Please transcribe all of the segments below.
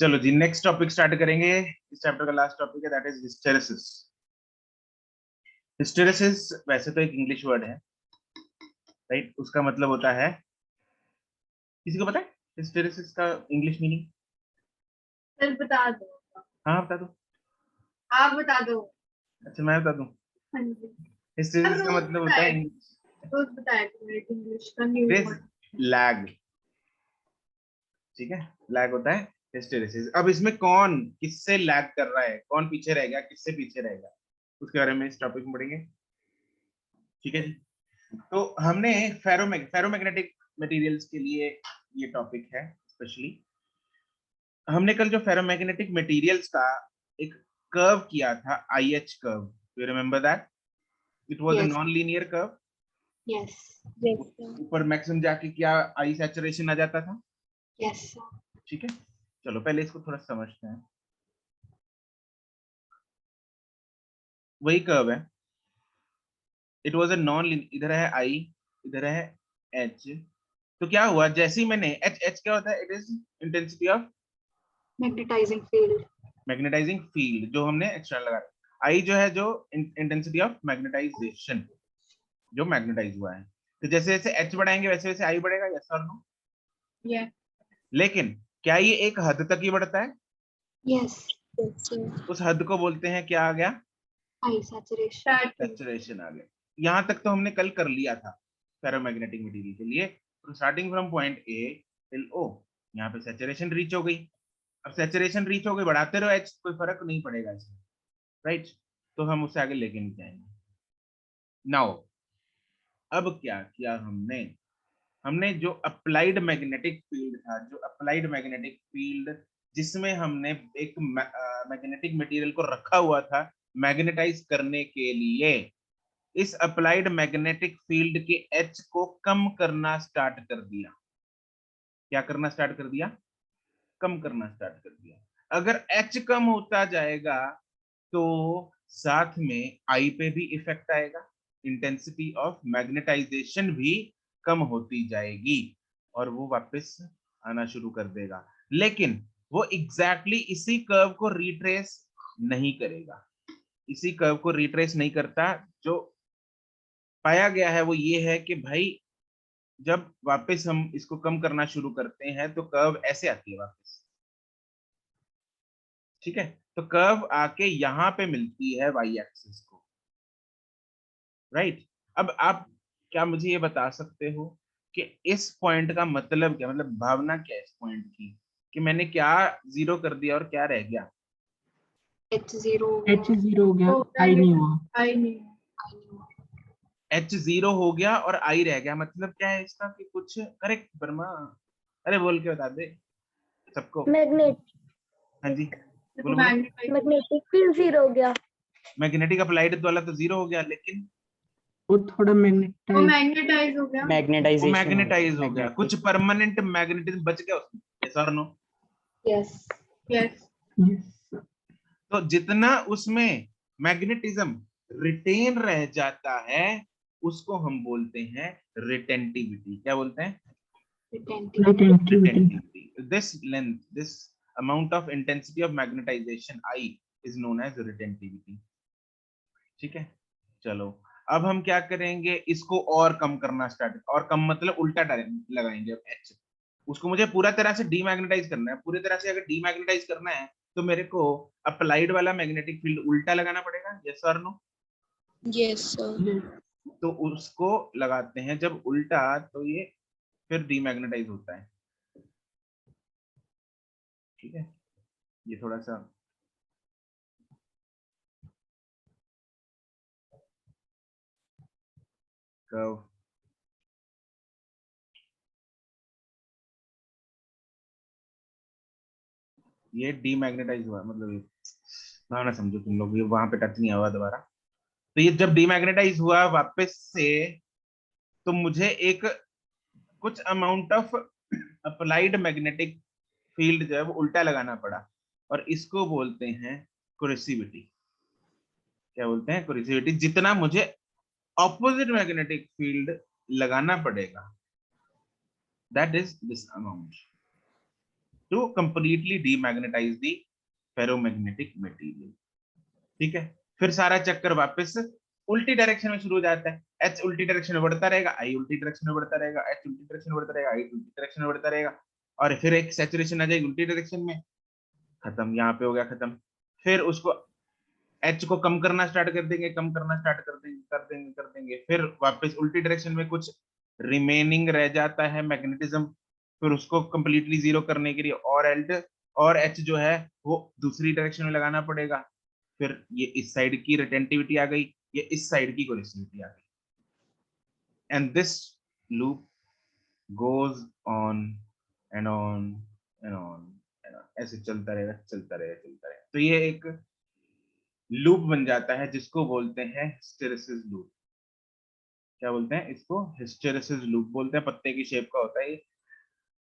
चलो जी, next topic start करेंगे। इस चैप्टर का लास्ट टॉपिक है, दैट इज हिस्टेरेसिस। हिस्टेरेसिस वैसे तो एक इंग्लिश वर्ड है, राइट? उसका मतलब होता है, किसी को पता है हिस्टेरेसिस का इंग्लिश मीनिंग? सर बता दो। हाँ बता दो। आप बता दो। अच्छा मैं बता दूं। हाँ जी। हिस्टेरेसिस का मतलब होता है रोज बताया इंग्लिश का न्यू वर्ड। लैग। ठीक है, लैग होता है हिस्टेरेसिस। अब इसमें कौन किससे लैग कर रहा है, कौन पीछे रह गया, किससे पीछे रहेगा, उसके बारे में इस टॉपिक में पढ़ेंगे। ठीक है जी। तो हमने फेरोमैग्नेटिक मटेरियल्स के लिए ये टॉपिक है स्पेशली। हमने कल जो फेरोमैग्नेटिक मटेरियल्स का एक कर्व किया था, IH curve, you remember that? It was a non linear curve. Yes ऊपर मैक्सिमम जाके क्या आई सैचुरेशन आ जाता था। यस ठीक है, चलो पहले इसको थोड़ा समझते हैं। वही कर्व है, इट वाज अ नॉन, इधर है आई, इधर है एच। तो क्या हुआ, जैसे ही मैंने एच, एच क्या होता है? It is intensity of magnetising field जो हमने एक्सटर्नल लगा। आई जो है, जो इंटेंसिटी ऑफ मैग्नेटाइजेशन, जो मैग्नेटाइज हुआ है। तो जैसे जैसे एच बढ़ाएंगे वैसे वैसे आई बढ़ेगा, यस और नो? लेकिन क्या ये एक हद तक ही बढ़ता है? यस उस हद को बोलते हैं, क्या आ गया? आई सैचुरेशन। सैचुरेशन आ गया। यहां तक तो हमने कल कर लिया था फेरोमैग्नेटिक मटेरियल के लिए। Starting from point A till O, यहाँ पे सैचुरेशन रीच हो गई। अब सैचुरेशन रीच हो गई, बढ़ाते रहो एच, कोई फर्क नहीं पड़ेगा इसमें, राइट? तो हम उससे आगे लेके नहीं जाएंगे। नाउ अब क्या किया हमने? हमने जो अप्लाइड मैग्नेटिक फील्ड था, जो अप्लाइड मैग्नेटिक फील्ड जिसमें हमने एक मैग्नेटिक मटेरियल को रखा हुआ था मैग्नेटाइज करने के लिए, इस अप्लाइड मैग्नेटिक फील्ड के एच को कम करना स्टार्ट कर दिया। क्या करना स्टार्ट कर दिया? कम करना स्टार्ट कर दिया। अगर एच कम होता जाएगा तो साथ में आई पे भी इफेक्ट आएगा, इंटेंसिटी ऑफ मैग्नेटाइजेशन भी कम होती जाएगी और वो वापस आना शुरू कर देगा। लेकिन वो एग्जैक्टली इसी कर्व को रिट्रेस नहीं करेगा, इसी कर्व को रिट्रेस नहीं करता। जो पाया गया है वो ये है कि भाई जब वापस हम इसको कम करना शुरू करते हैं तो कर्व ऐसे आती है वापस। ठीक है, तो कर्व आके यहां पे मिलती है वाई एक्सिस को, राइट? अब आप क्या मुझे ये बता सकते हो कि इस पॉइंट का मतलब क्या, मतलब भावना क्या है इस पॉइंट की, कि मैंने क्या जीरो कर दिया और क्या रह गया? एच जीरो हो गया, आई नहीं हुआ। एच जीरो हो गया और आई रह गया। मतलब क्या है इसका कि कुछ करेक्ट वर्मा? अरे बोल के बता दे सबको। हाँ जी, बोलो बोलो। मैग्नेटिक फील्ड जीरो हो गया। मैग्नेटिक अप्लाइड वाला तो जीरो हो गया, लेकिन वो थोड़ा मैग्नेटाइज हो गया। वो मैग्नेटाइजेशन मैग्नेटाइज हो गया, मैग्नेटिक कुछ परमानेंट मैग्नेटिज्म बच गया उसमें, यस और नो? यस यस तो जितना उसमें मैग्नेटिज्म रिटेन रह जाता है उसको हम बोलते हैं रिटेंटिविटी। क्या बोलते हैं? Retentivity. This length, this amount of intensity of magnetization I is known as retentivity। ठीक है, चलो अब हम क्या करेंगे, इसको और कम करना स्टार्ट, और कम मतलब उल्टा लगाएंगे अब एच। उसको मुझे पूरा तरह से डीमैग्नेटाइज करना है। पूरी तरह से अगर डीमैग्नेटाइज करना है तो मेरे को अप्लाइड वाला मैग्नेटिक फील्ड उल्टा लगाना पड़ेगा, यस और नो? Yes sir. तो उसको लगाते हैं जब उल्टा, तो ये फिर डीमैग्नेटाइज होता है। ठीक है, ये थोड़ा सा कर्व, ये डीमैग्नेटाइज हुआ, मतलब ये ना समझो तुम लोग, ये वहां पे टच नहीं हुआ दोबारा। तो ये जब डीमैग्नेटाइज हुआ वापस से, तो मुझे एक कुछ amount of applied magnetic field जो है वो उल्टा लगाना पड़ा, और इसको बोलते हैं कोरिसिविटी। क्या बोलते हैं? कोरिसिविटी। जितना मुझे ऑपोजिट मैग्नेटिक फील्ड लगाना पड़ेगा, that is this amount. To completely demagnetise the ferromagnetic material. ठीक है, फिर सारा चक्कर वापस उल्टी डायरेक्शन में शुरू हो जाता है। एच उल्टी डायरेक्शन में बढ़ता रहेगा, आई उल्टी डायरेक्शन में बढ़ता रहेगा, एच उल्टी डायरेक्शन में बढ़ता रहेगा, आई उल्टी डायरेक्शन में बढ़ता रहेगा, और फिर एक सैचुरेशन आ जाएगी उल्टी डायरेक्शन में, खत्म, यहाँ पे हो गया खत्म। फिर उसको एच को कम करना स्टार्ट कर देंगे, कम करना स्टार्ट कर देंगे, फिर वापस उल्टी डायरेक्शन में कुछ रिमेनिंग रह जाता है मैग्नेटिज्म, फिर उसको कंप्लीटली जीरो करने के लिए और एच जो है वो दूसरी डायरेक्शन में लगाना पड़ेगा। फिर ये इस साइड की रिटेंटिविटी आ गई, ये इस साइड की कोरेसिविटी आ गई, and this loop goes on and on and on and on, ऐसे चलता रहेगा चलता रहेगा चलता रहेगा। तो ये एक लूप बन जाता है जिसको बोलते हैं हिस्टेरेसिस लूप। क्या बोलते हैं इसको? हिस्टेरेसिस लूप बोलते हैं, पत्ते की शेप का होता है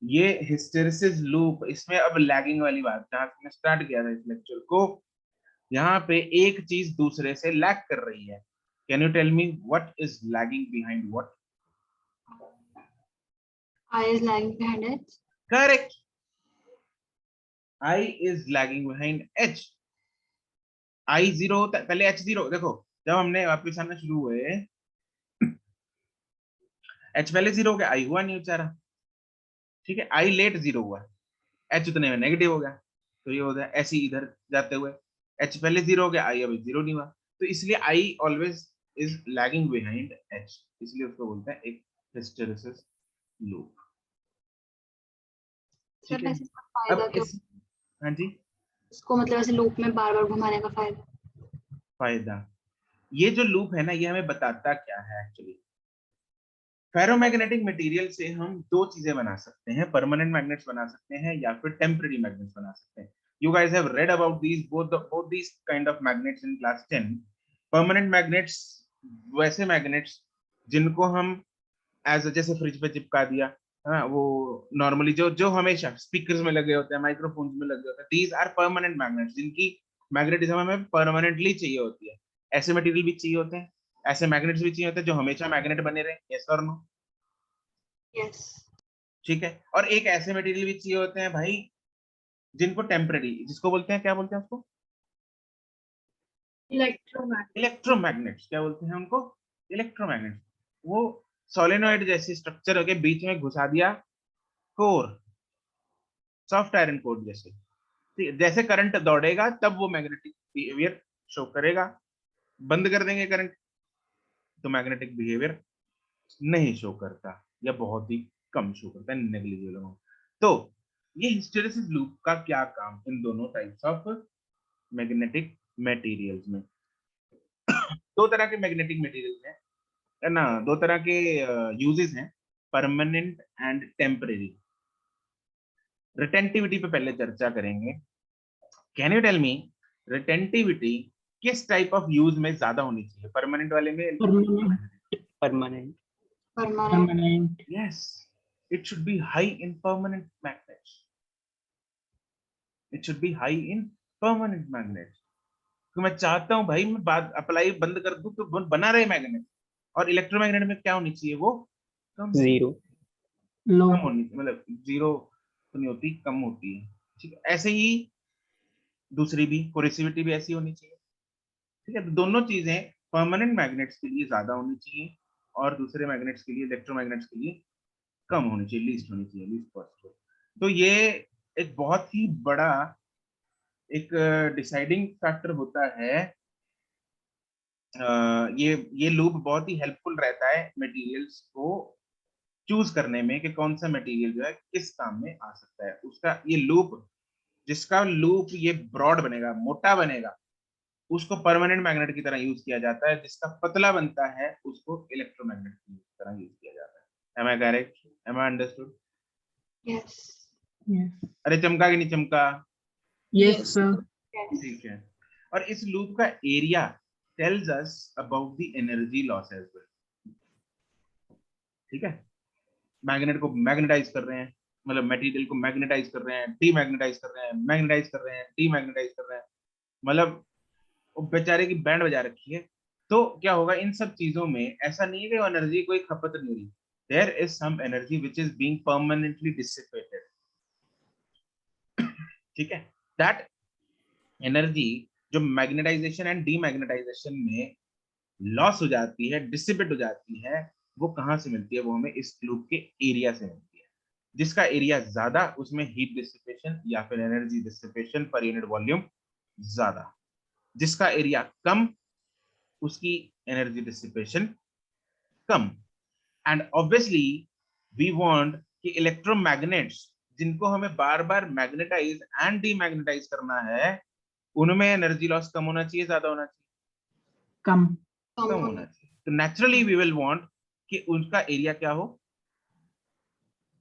ये हिस्टेरेसिस लूप। इसमें अब लैगिंग वाली बात, जहां से स्टार्ट किया था इस लेक्चर को, यहाँ पे एक चीज दूसरे से लैग कर रही है। Can you tell me what is lagging behind what? I is lagging behind it. Correct, I is lagging behind H। I zero होता है, पहले H जीरो। देखो जब हमने वापस आना शुरू हुए, H पहले जीरो हो गया, I हुआ नहीं बेचारा। ठीक है, I लेट जीरो हुआ, H उतने में नेगेटिव हो गया, तो ये होता है ऐसे ही इधर जाते हुए H पहले जीरो हो गया, I अभी जीरो नहीं हुआ, तो इसलिए I always is lagging behind H, इसलिए उसको बोलते हैं एक हिस्टेरेसिस लूप। सर ठीक है, वैसे इसका फायदा अब क्या? इस, हाँ जी, इसको मतलब ऐसे लूप में बार बार घुमाने का फायदा? फायदा, ये जो लूप है ना, ये हमें बताता क्या है एक्चुअली। फेरोमैग्नेटिक मटेरियल से हम दो चीजें बना सकते हैं, परमानेंट मैग्नेट्स बना सकते हैं या फिर टेम्पररी मैग्नेट्स बना सकते हैं। You guys have read about these both these kind of magnets in class 10। Permanent magnets वैसे मैग्नेट्स जिनको हम एज जैसे फ्रिज पे चिपका दिया, हाँ, वो नॉर्मली जो जो हमेशा स्पीकर्स में लगे होते हैं, माइक्रोफोन्स में लगे होते हैं, दीज आर परमानेंट मैग्नेट्स, जिनकी मैग्नेटिज्म हमें परमानेंटली चाहिए होती है। ऐसे मटेरियल भी चाहिए होते हैं, ऐसे मैग्नेट्स भी चाहिए होते हैं जो हमेशा मैग्नेट बने रहे, यस और नो? यस। ठीक है, और एक ऐसे मटेरियल भी चाहिए होते हैं भाई जिनको टेम्पररी, जिसको बोलते हैं, क्या बोलते हैं उसको? इलेक्ट्रोमैग्नेट। इलेक्ट्रोमैग्नेट्स। क्या बोलते हैं उनको? इलेक्ट्रोमैग्नेट्स। वो सोलेनोइड जैसी स्ट्रक्चर के बीच में घुसा दिया कोर, सॉफ्ट आयरन कोर जैसे, ठीक है, जैसे करंट दौड़ेगा तब वो मैग्नेटिक बिहेवियर शो करेगा, बंद कर देंगे करंट तो मैग्नेटिक बिहेवियर नहीं शो करता, या बहुत ही कम शो करता है, नेग्लिजिबल अमाउंट। तो ये हिस्टेरेसिस लूप का क्या काम इन दोनों टाइप्स ऑफ मैग्नेटिक मटेरियल्स में? दो तरह के मैग्नेटिक मटेरियल्स हैं, है ना, दो तरह के यूजेस हैं, परमानेंट एंड टेम्परेरी। रिटेंटिविटी पे पहले चर्चा करेंगे। Can you tell me retentivity किस टाइप ऑफ यूज में ज्यादा होनी चाहिए, परमानेंट वाले में? Permanent permanent. Permanent. Permanent Yes, it should be high in permanent magnets. It should be high in permanent magnets. तो मैं चाहता हूं भाई मैं बात अप्लाई बंद कर दूं तो बना रहे मैग्नेट, और इलेक्ट्रोमैग्नेट में क्या होनी चाहिए वो? कम से जीरो। लो कम होनी, मतलब जीरो तो नहीं होती, कम होती है। ठीक है, ऐसे ही दूसरी भी कोरेसिविटी भी ऐसी होनी चाहिए। ठीक है, तो दोनों चीजें परमानेंट मैग्नेट्स के लिए ज्यादा होनी चाहिए और दूसरे मैग्नेट्स के लिए, इलेक्ट्रोमैग्नेट्स के लिए कम होनी चाहिए, लीस्ट होनी चाहिए, लीस्ट पॉसिबल। तो ये एक बहुत ही बड़ा एक डिसाइडिंग फैक्टर होता है। ये लूप बहुत ही हेल्पफुल रहता है मटेरियल्स को चूज करने में कि कौन सा मटेरियल जो है किस काम में आ सकता है। उसका ये लूप, जिसका लूप ये ब्रॉड बनेगा, मोटा बनेगा, उसको परमानेंट मैग्नेट की तरह यूज किया जाता है, जिसका पतला बनता है उसको इलेक्ट्रोमैग्नेट की तरह यूज किया जाता है। Am I correct? Am I understood? Yes. Yes अरे चमका कि नहीं चमका? यस सर ठीक है, और इस लूप का area tells us about the energy loss as well. ठीक है, मैग्नेट को मैग्नेटाइज कर रहे हैं, मतलब मटेरियल को मैग्नेटाइज कर रहे हैं, डीमैग्नेटाइज कर रहे हैं, मैग्नेटाइज कर रहे हैं, डीमैग्नेटाइज कर रहे हैं, मतलब वो बेचारे की बैंड बजा रखी है। तो क्या होगा इन सब चीजों में? ऐसा नहीं है कि एनर्जी कोई खपत नहीं हो रही, there is some energy which is being permanently dissipated. ठीक है, दैट एनर्जी जो मैग्नेटाइजेशन एंड डीमैग्नेटाइजेशन में लॉस हो जाती है, डिसिपेट हो जाती है, वो कहां से मिलती है? वो हमें इस लूप के एरिया से मिलती है। जिसका एरिया ज्यादा उसमें हीट डिसिपेशन या फिर energy dissipation per unit volume ज्यादा, जिसका एरिया कम उसकी एनर्जी डिसिपेशन कम। एंड ऑब्वियसली वी वांट कि इलेक्ट्रोमैग्नेट्स जिनको हमें बार बार मैग्नेटाइज एंड डीमैग्नेटाइज करना है, उनमें एनर्जी लॉस कम होना चाहिए, ज्यादा होना चाहिए? कम। कम होना चाहिए। तो नेचुरली वी विल वांट कि उनका एरिया क्या हो?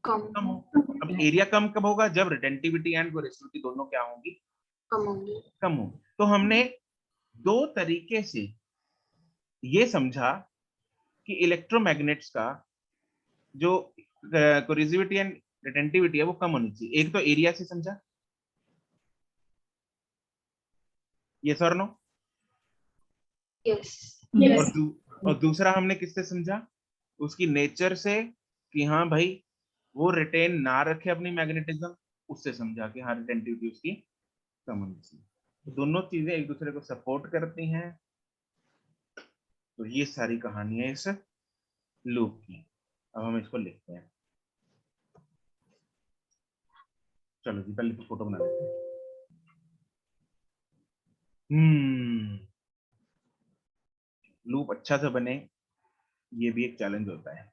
कम कम हो। अब एरिया कम कब होगा? जब रिटेंटिविटी एंड रेसिस्टिविटी दोनों क्या होंगी? कम होंगी। कम हो। तो हमने दो तरीके से ये समझा कि इलेक्ट्रोमैग्नेट्स का जो कोरिजिविटी एंड रिटेंटिविटी है वो कम होनी चाहिए। एक तो एरिया से समझा, यस और नो? यस। और और दूसरा हमने किससे समझा? उसकी नेचर से, कि हाँ भाई वो रिटेन ना रखे अपनी मैग्नेटिज्म, उससे समझा कि हाँ रिटेंटिविटी उसकी कम होनी चाहिए। तो दोनों चीजें एक दूसरे को सपोर्ट करती हैं। तो ये सारी कहानी है इस लूप की। अब हम इसको लिखते हैं। चलो जी, पहले तो फोटो बना लेते हैं। लूप अच्छा से बने, ये भी एक चैलेंज होता है।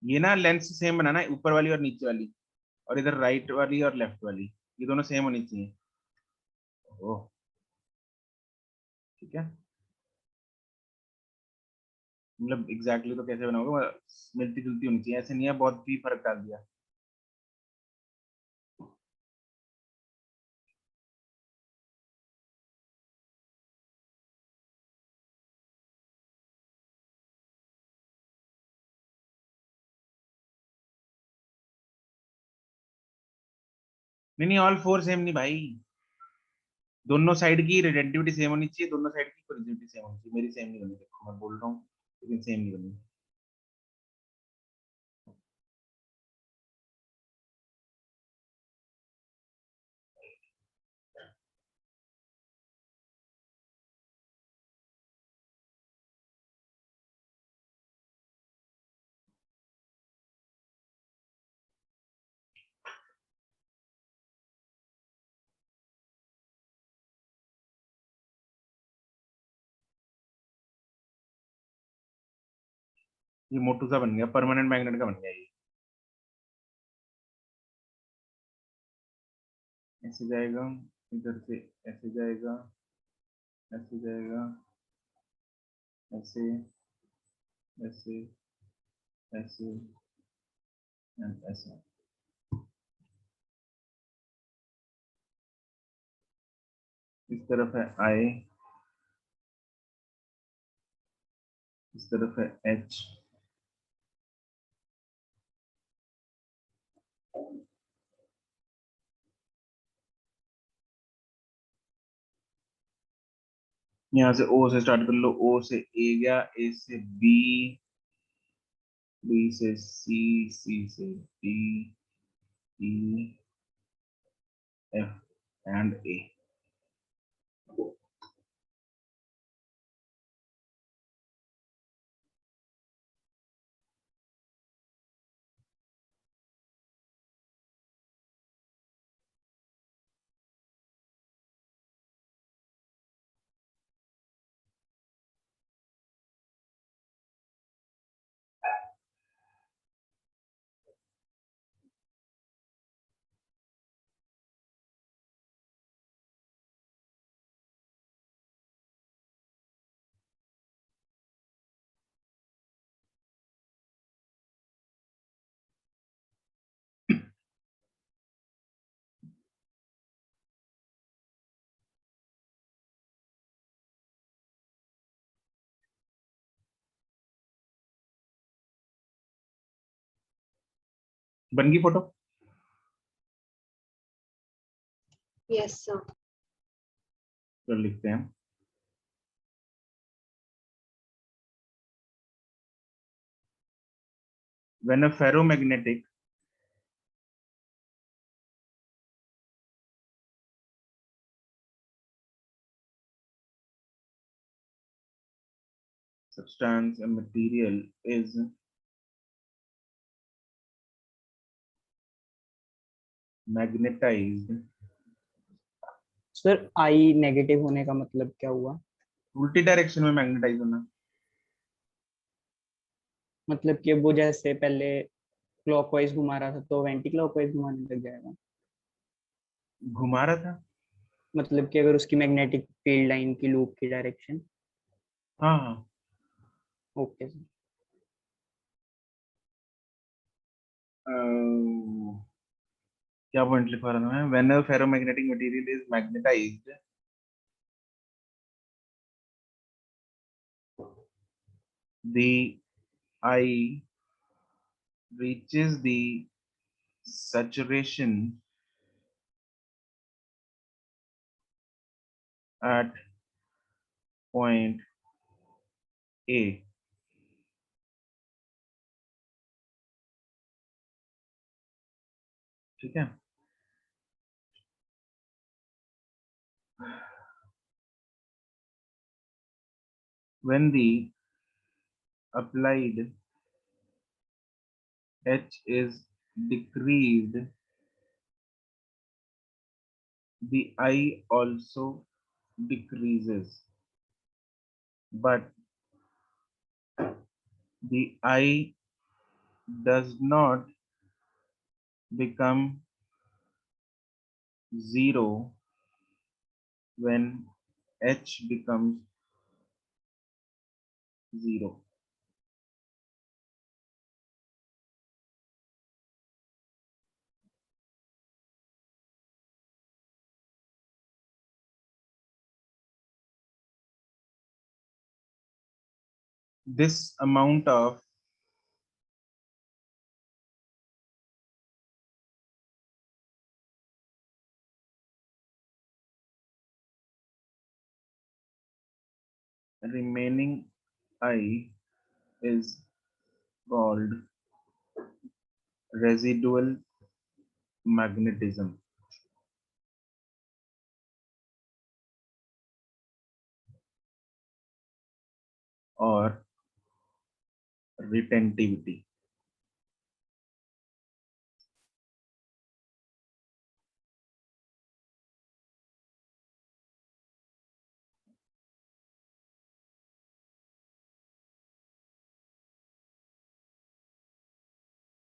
ये ना लेंस सेम बनाना है, ऊपर वाली और नीचे वाली, और इधर राइट वाली और लेफ्ट वाली, ये दोनों सेम होनी चाहिए। ओह, ठीक है। मतलब एग्जैक्टली तो कैसे बनाओगे? मिलती जुलती होनी चाहिए, ऐसे नहीं है बहुत भी फर्क डाल दिया। नहीं नहीं, ऑल फोर सेम नहीं भाई, दोनों साइड की रिलेटिविटी सेम होनी चाहिए, दोनों साइड की पोजिटिविटी सेम होनी चाहिए। मेरी सेम नहीं बनी, देखो मैं बोल रहा हूँ लेकिन सेम नहीं बनी। ये मोटू सा बन गया, परमानेंट मैग्नेट का बन गया ये। ऐसे जाएगा, इधर से ऐसे जाएगा, ऐसे जाएगा, ऐसे, ऐसे, ऐसे एंड ऐसे। इस तरफ है आई, इस तरफ है एच। यहाँ से ओ से स्टार्ट कर लो, ओ से ए गया, ए से बी, बी से सी, सी से डी, ई, एफ एंड ए। बन गई फोटो? Yes, sir. तो लिखते हैं when a ferromagnetic substance, a material is magnetized, sir I negative होने का मतलब क्या हुआ? उल्टी डायरेक्शन में मैग्नेटाइज होना। मतलब कि वो जैसे पहले क्लॉकवाइज घुमा रहा था तो एंटी क्लॉकवाइज घुमाने लग जाएगा। घुमा रहा था। मतलब कि अगर उसकी मैग्नेटिक फील्ड लाइन की लूप की डायरेक्शन। हाँ हाँ। Okay sir. क्या पॉइंट लिखवा रहा था मैं? When a ferromagnetic material is magnetised, the I reaches the saturation at point A. ठीक है। When the applied H is decreased, the I also decreases, but the I does not become zero when H becomes zero. This amount of remaining I is called residual magnetism or retentivity.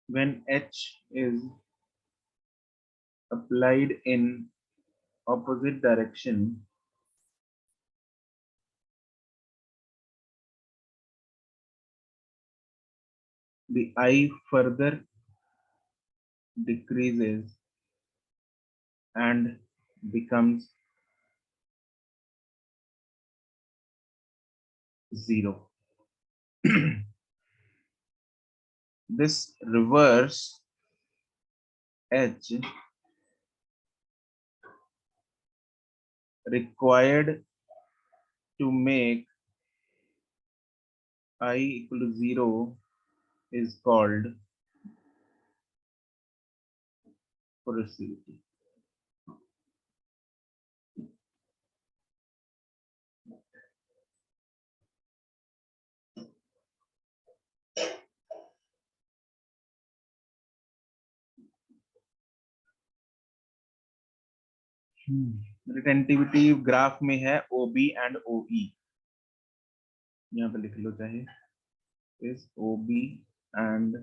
When H is applied in opposite direction, the I further decreases and becomes zero. This reverse H required to make I equal to zero is called porosity. Retentivity graph में है OB and OE, यहाँ पे लिख लो चाहे इस OB and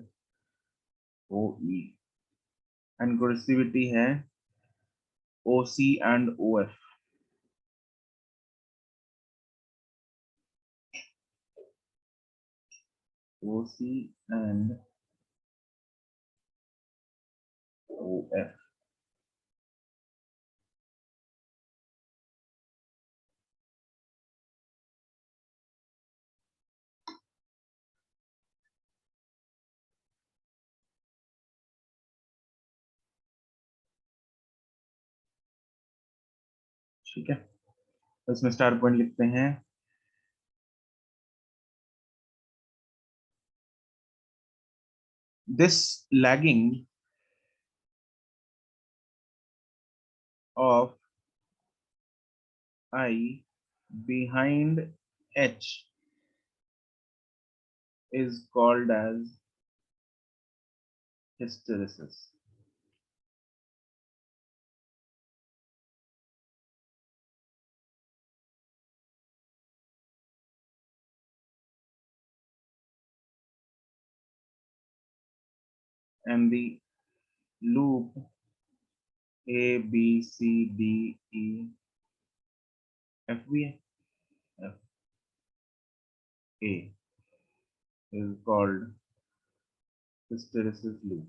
OE, and कोरेसिविटी है OC and OF. OC and OF. ठीक है, तो इसमें स्टार पॉइंट लिखते हैं। This lagging of I behind H is called as hysteresis. And the loop A, B, C, D, E, F, B, F, A is called hysteresis loop.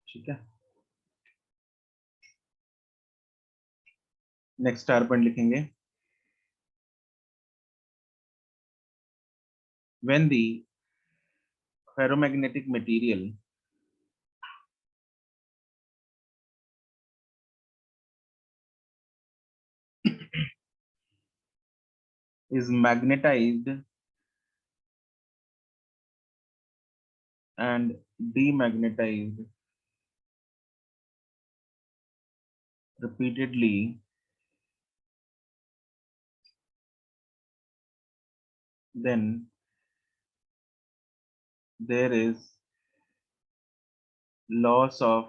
ठीक है, next star point लिखेंगे। When the ferromagnetic material is magnetized and demagnetized repeatedly, then there is loss of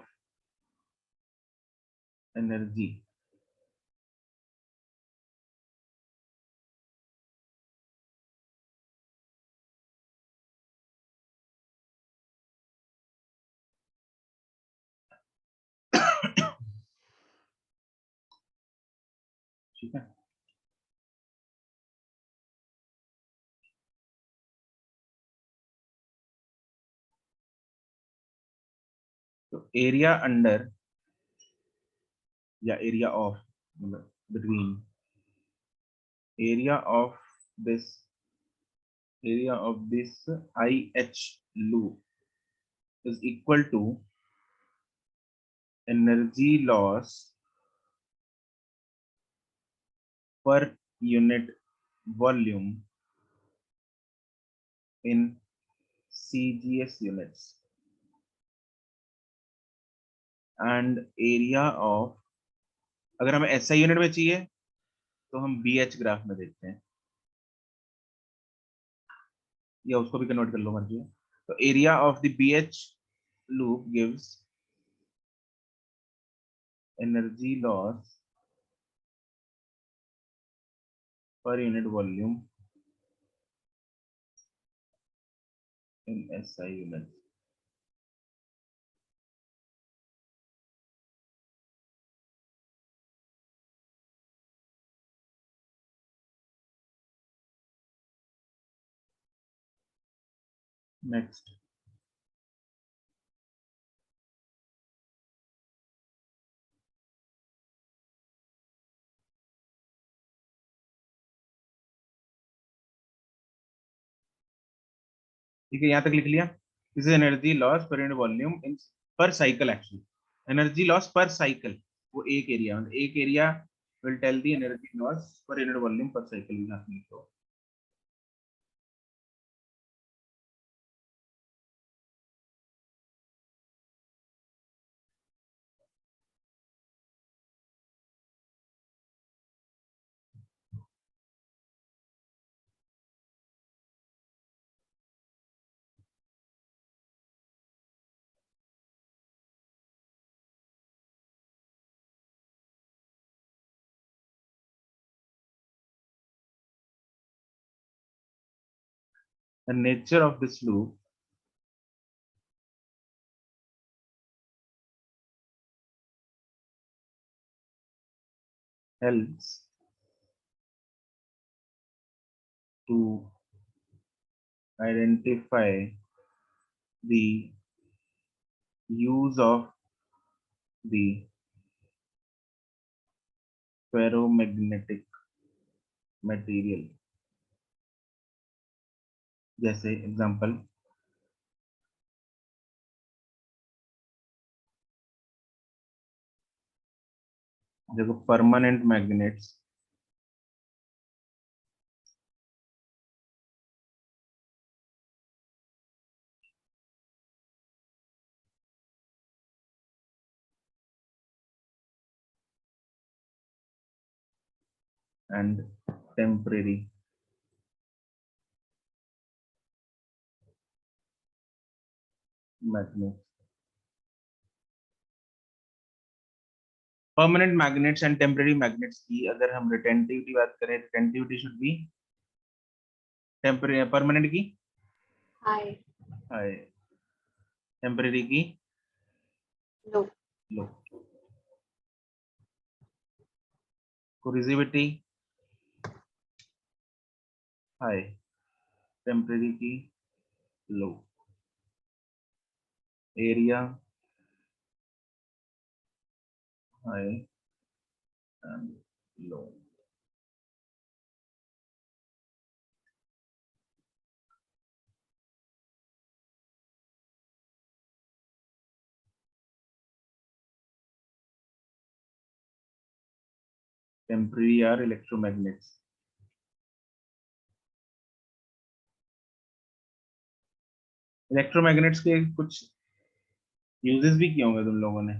energy. ठीक है, तो area under या area of मतलब between area of this IH loop is equal to energy loss per unit volume in CGS units and area of, अगर हमें SI unit में चाहिए तो हम BH ग्राफ में देखते हैं, या उसको भी कन्वर्ट कर लो मर्जी है। तो area of the BH loop gives energy loss per unit volume in SI units. Next, ठीक है, यहां तक लिख लिया। This is energy loss per unit volume in per cycle, actually energy loss per cycle, वो एक area will tell the energy loss per unit volume per cycle. यहाँ पे लिखो the nature of this loop helps to identify the use of the ferromagnetic material, जैसे example देखो permanent magnets, and temporary magnets. Permanent magnets and temporary magnets की अगर हम retentivity बात करें, retentivity should be temporary, permanent की high high, temporary की low low, coercivity high, temporary की low, area high and low. Temporary are electromagnets. Electromagnets के कुछ यूजेस भी किए होंगे तुम लोगों ने,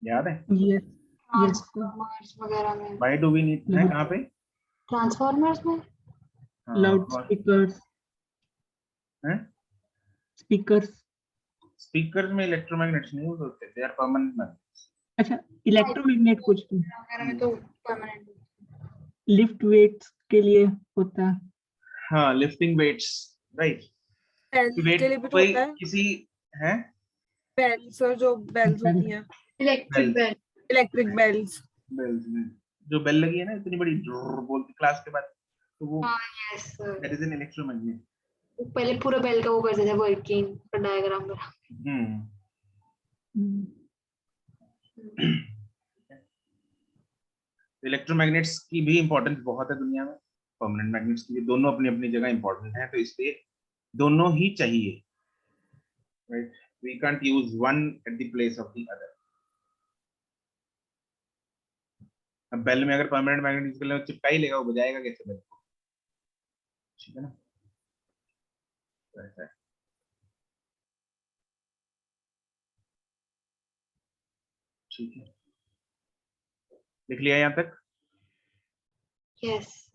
याद है? Yes. Yes, sir. ट्रांसफॉर्मर्स वगैरह में, व्हाई डू वी नीड, है कहाँ पे? ट्रांसफॉर्मर्स में हाँ, Loudspeakers. हैं? Speakers. स्पीकर में इलेक्ट्रोमैग्नेट्स नहीं यूज होते, दे आर परमानेंट मैग्नेट्स. अच्छा, इलेक्ट्रोमैग्नेट कुछ तो वगैरह में तो परमानेंट. लिफ्ट वेट्स के लिए होता है. हाँ, लिफ्टिंग वेट्स, राइट. बेल्स के लिए भी तो कोई होता है, किसी है बेल्स, और जो बेल्स होती हैं, electric bell. Electric bells. Bells में जो बेल लगी है ना इतनी बड़ी ड्रर बोलती क्लास के बाद, तो वो yes sir, that is an electromagnet. पहले पूरा बेल का वो करते थे वर्किंग का डायग्राम बना. हम्म. इलेक्ट्रोमैग्नेट्स की भी इंपॉर्टेंस बहुत है दुनिया में, परमानेंट मैग्नेट्स की भी, दोनों अपनी अपनी जगह इंपॉर्टेंट है, तो इसलिए दोनों ही चाहिए, right. We can't use one at the place of the other. अब बेल में अगर परमानेंट मैग्नेट यूज कर ले चिपका ही लेगा, वो बजाएगा कैसे बेल को, ठीक है ना? ऐसा है. ठीक है, लिख लिया यहाँ तक? Yes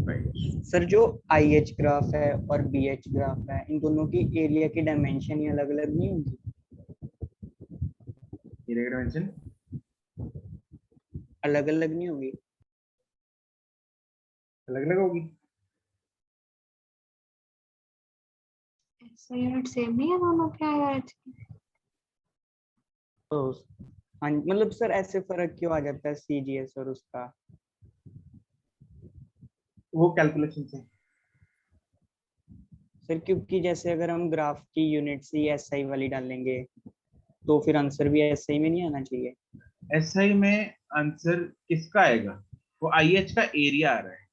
right. सर जो IH ग्राफ है और BH ग्राफ है, इन दोनों की एरिया की डायमेंशन ही अलग अलग नहीं होगी? एरिया डायमेंशन अलग अलग नहीं होगी? अलग अलग होगी. ऐसा यूनिट सेम नहीं है दोनों के आईएच की. तो हाँ, मतलब सर ऐसे फर्क क्यों आ जाता है CGS और उसका? वो कैलकुलेशन से. सर क्योंकि जैसे अगर हम ग्राफ की यूनिट ही SI वाली डालेंगे तो फिर आंसर भी SI में नहीं आना चाहिए? एसआई में आंसर किसका आएगा? वो आईएच का एरिया आ रहा है,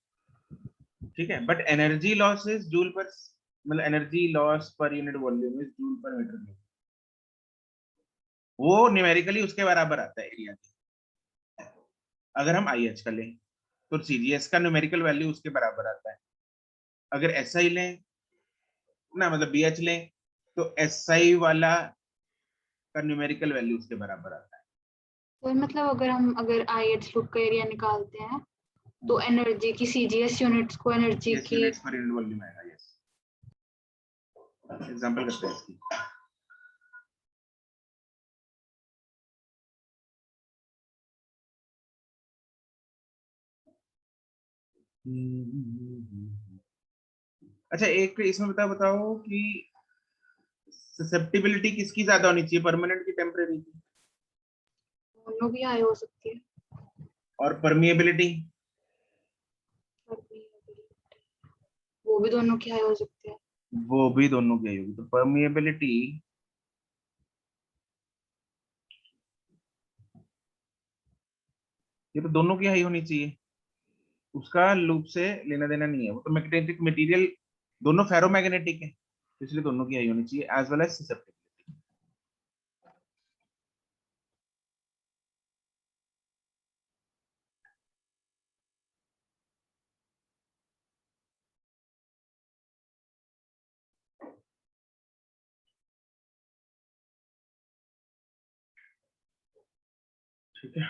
ठीक है, but energy loss is joule per, मतलब energy loss per unit volume is joule per metre cube. वो न्यूमेरिकली उसके बराबर आता है एरिया के. अगर हम आईएच का लें तो सीजीएस का न्यूमेरिकल वैल्यू उसके बराबर आता है. अगर एसआई लें ना, मतलब बीएच लें, तो एसआई वाला का न्यूमेरिकल वैल्यू उसके बराबर आता है. तो मतलब अगर आईएच लूप का एरिया निकालते हैं तो एनर्जी की सीजीएस यूनिट्स को एनर्जी सीजीएस की यूनिट्स पर यूनिट वॉल्यूम आएगा. यस, एग्जांपल करते हैं इसकी. अच्छा, एक इसमें बताओ कि ससेप्टिबिलिटी किसकी ज्यादा होनी चाहिए, परमानेंट की टेम्परेरी की? दोनों भी हाई हो सकती है. और परमिएबिलिटी? वो भी दोनों की हाई हो सकती है. वो भी दोनों की होगी. तो परमिएबिलिटी ये तो दोनों की हाई होनी चाहिए, उसका लूप से लेना देना नहीं है, वो तो मैग्नेटिक मटेरियल दोनों फेरोमैग्नेटिक है, तो इसलिए दोनों की हाई होनी चाहिए एज वेल एज ससेप्टिबिलिटी। ठीक है,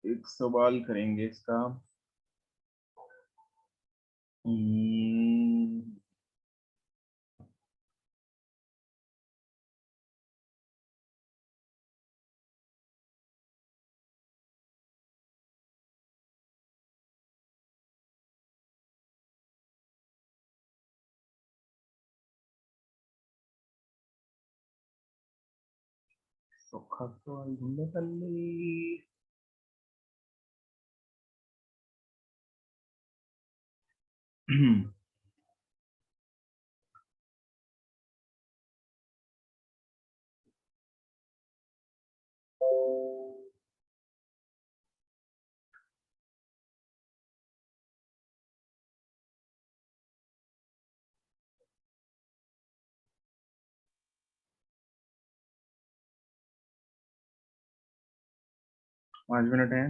एक सवाल करेंगे इसका। हम्म, そっか सवाल ढूंढने कर ली। पाँच मिनट है,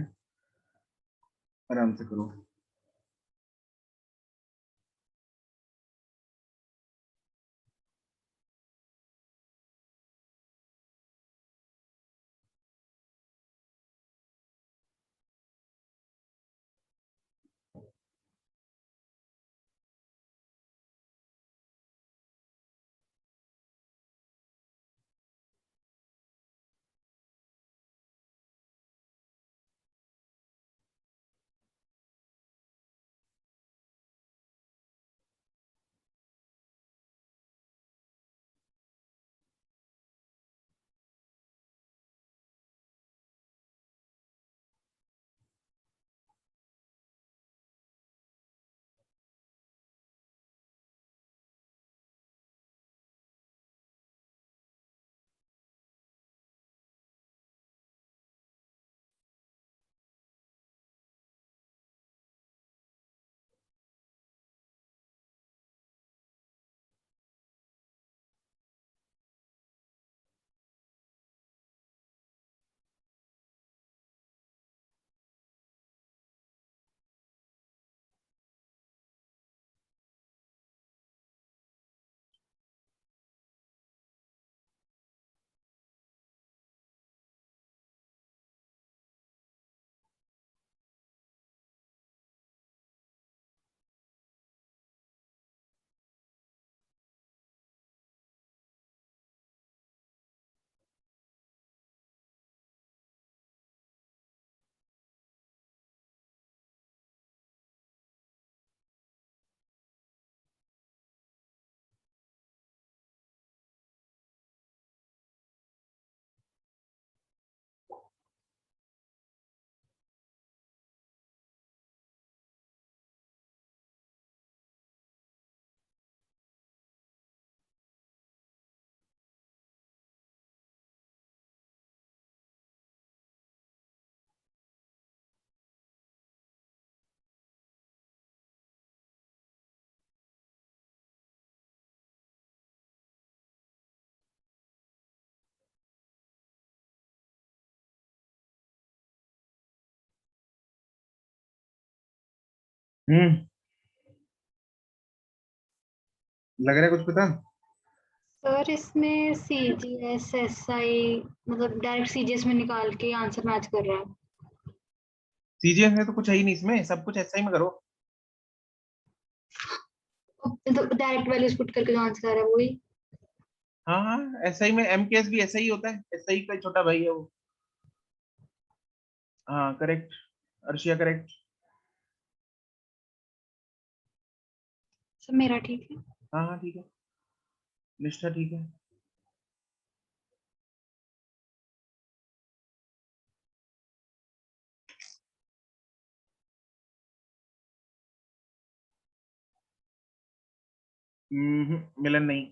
आराम से करो। हम्म, लग रहा है कुछ पता। सर इसमें सीजीएस एसआई मतलब डायरेक्ट सीजीएस में निकाल के आंसर मैच कर रहा है। सीजीएस में तो कुछ है ही नहीं, इसमें सब कुछ ऐसा ही में करो। तो डायरेक्ट वैल्यूज पुट करके जो आंसर आ रहा है वही। हाँ हाँ, ऐसा ही में एमकेएस भी ऐसा ही होता है, ऐसा ही का छोटा भाई है वो। हाँ करेक्ट, अर्शिया करेक्ट। सर मेरा ठीक है। हाँ हाँ ठीक है, निष्ठा ठीक है। मिलन नहीं।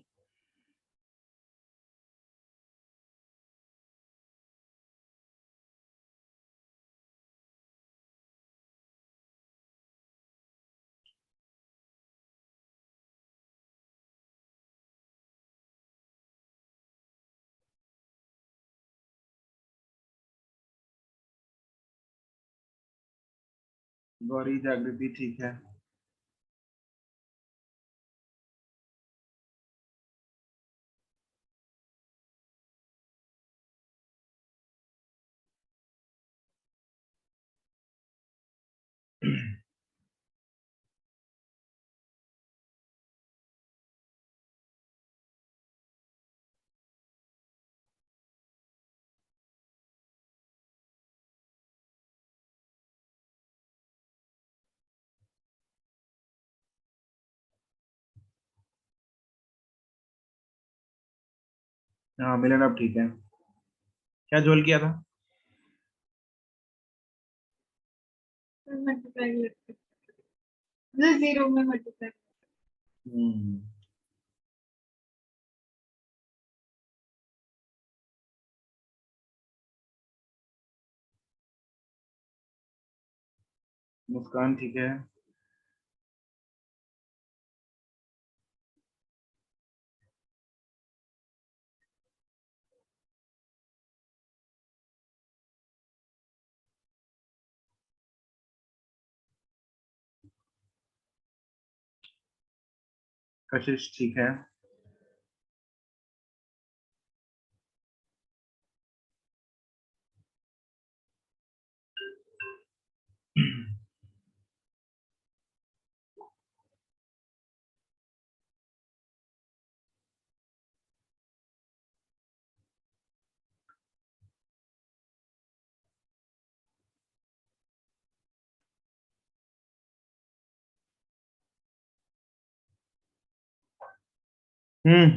गौरी जागृति ठीक है। हाँ मिलन अब ठीक है। क्या झोल किया था? मल्टीप्लाई करते 0 में मल्टीप्लाई। हम्म, मुस्कान ठीक है। कशिश ठीक है।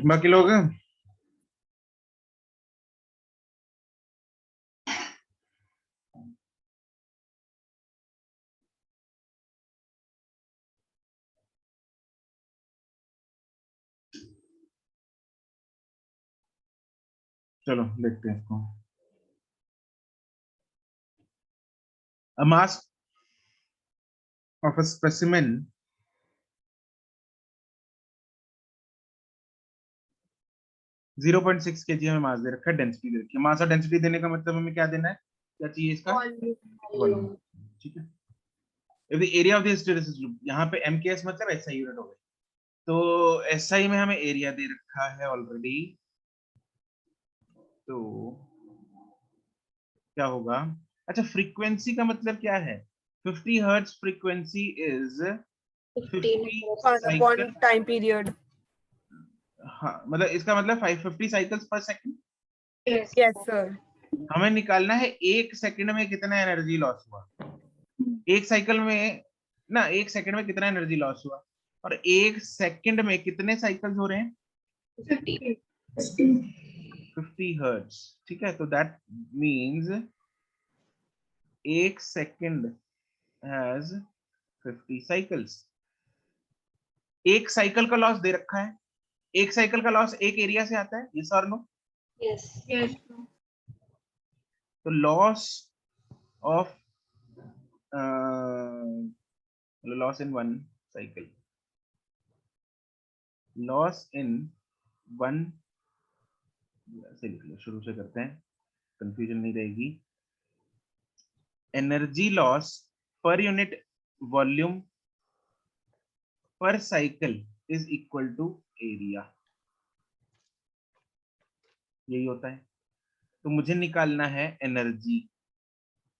बाकी लोग चलो देखते हैं इसको। A mass of a specimen zero 0.6 kg हमें मास दे रखा है, डेंसिटी दे रखी है। मास और डेंसिटी देने का मतलब हमें क्या देना है, क्या चाहिए इसका? वॉल्यूम। ठीक है। If the area of the hysteresis loop, यहाँ पे MKS मतलब SI यूनिट हो गई, तो SI में हमें एरिया दे रखा है ऑलरेडी, तो क्या होगा? अच्छा, फ्रीक्वेंसी का मतलब क्या है? 50 hertz frequency is 50 cycle. One time period. हाँ मतलब इसका मतलब 550 साइकिल्स पर सेकंड। Yes sir. हमें निकालना है एक सेकंड में कितना एनर्जी लॉस हुआ, एक साइकिल में ना, एक सेकंड में कितना एनर्जी लॉस हुआ, और एक सेकंड में कितने साइकिल्स हो रहे हैं? 50 हर्ट्ज। ठीक है, तो दैट मींस एक सेकंड हैज 50 साइकिल्स। एक साइकिल का लॉस दे रखा है, एक साइकिल का लॉस एक एरिया से आता है, यस और नो? यस। तो loss of loss in one cycle, loss in one, ऐसे लिख लो, शुरू से करते हैं, कंफ्यूजन नहीं रहेगी। Energy loss per unit volume per cycle is equal to area, यही होता है। तो मुझे निकालना है एनर्जी,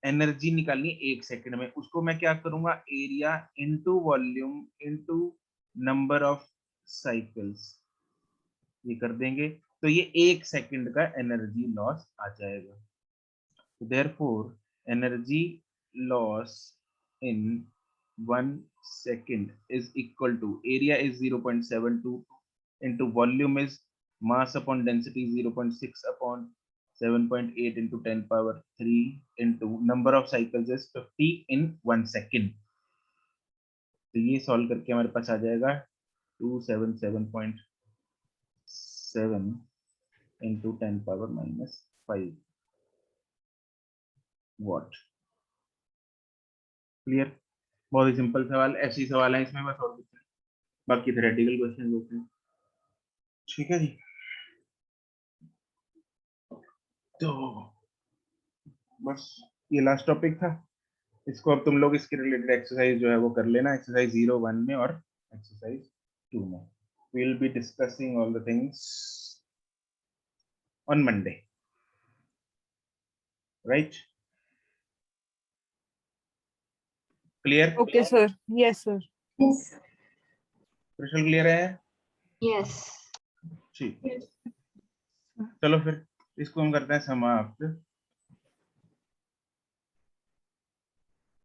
एनर्जी निकालनी है एक सेकंड में, उसको मैं क्या करूंगा, area into volume into number of cycles, ये कर देंगे, तो ये एक सेकंड का एनर्जी लॉस आ जाएगा। Therefore, energy loss in 1 second is equal to area is 0.72 into volume is mass upon density 0.6 upon 7.8 into 10 power 3 into number of cycles is 50 in 1 second। तो ये सॉल्व करके हमारे पास आ जाएगा 277.7 into 10 power minus 5 what. Clear? बहुत ही simple सवाल, ऐसे ही सवाल है इसमें बस, और कुछ नहीं, बाकी थ्योरेटिकल क्वेश्चन होते हैं। ठीक है जी, तो बस ये लास्ट टॉपिक था। इसको अब तुम लोग इसके रिलेटेड एक्सरसाइज जो है वो कर लेना, एक्सरसाइज 0-1 में और एक्सरसाइज 2 में। We will be discussing all the things on Monday, right? Clear? Okay, sir. Yes, sir. Crystal clear है? यस। ठीक, चलो फिर इसको हम करते हैं समाप्त।